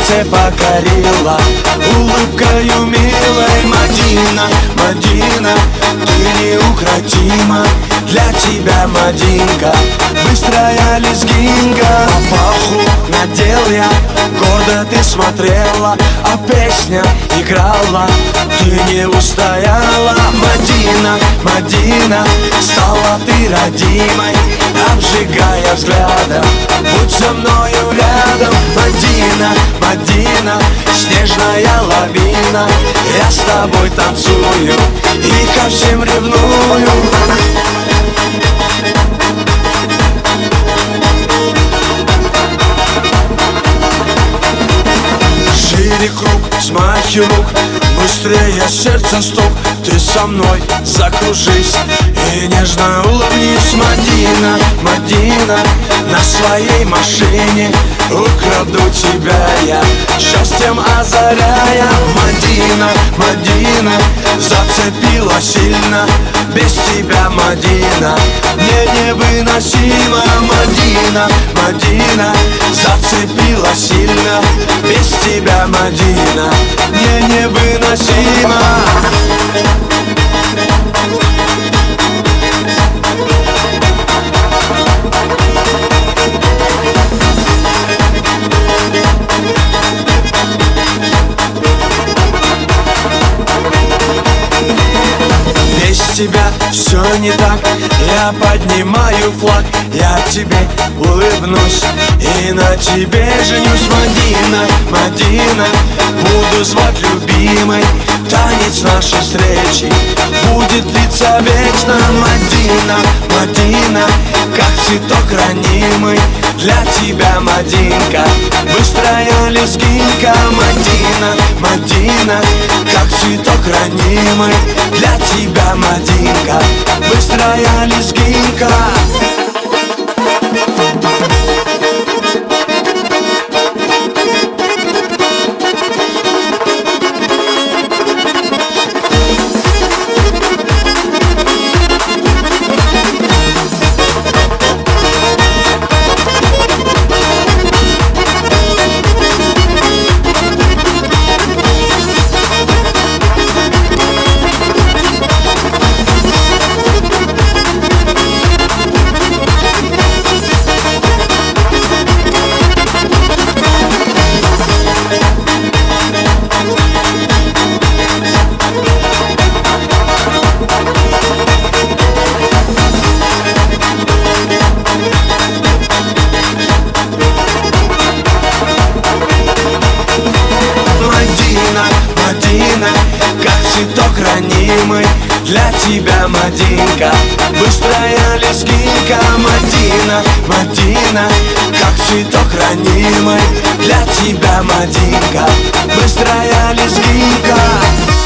сердце покорила улыбкою милой. Мадина, Мадина, ты неукротима. Для тебя, Мадинка, быстрая лезгинка. Папаху надел я, гордо ты смотрела, а песня играла, ты не устояла. Мадина, Мадина, стала ты родимой, обжигая взглядом, будь со мною рядом. Мадина, Мадина, снежная лавина, я с тобой танцую и ко всем ревную. Шире круг, смахи рук, быстрее сердце стук. Ты со мной закружись и нежно улыбнись. Мадина, Мадина, на своей машине украду тебя я, счастьем озаряя. Мадина, Мадина, зацепила сильно, без тебя, Мадина, мне невыносимо. Мадина, Мадина, зацепила сильно, без тебя, Мадина, мне невыносимо. Без тебя все не так, я поднимаю флаг, я тебе улыбнусь и на тебе женюсь. Мадина, Мадина, буду звать любимой, танец нашей встречи будет длиться вечно. Мадина, Мадина, как цветок ранимый, для тебя, Мадинка, быстрая лезгинка. Мадина, Мадина, как цветок ранимый, для тебя, Мадинка, быстрая лезгинка. Мадина, как цветок ранимый, для тебя, Мадинка, быстрая лезгинка. Мадина, Мадина, как цветок ранимый, для тебя, Мадинка, быстрая лезгинка.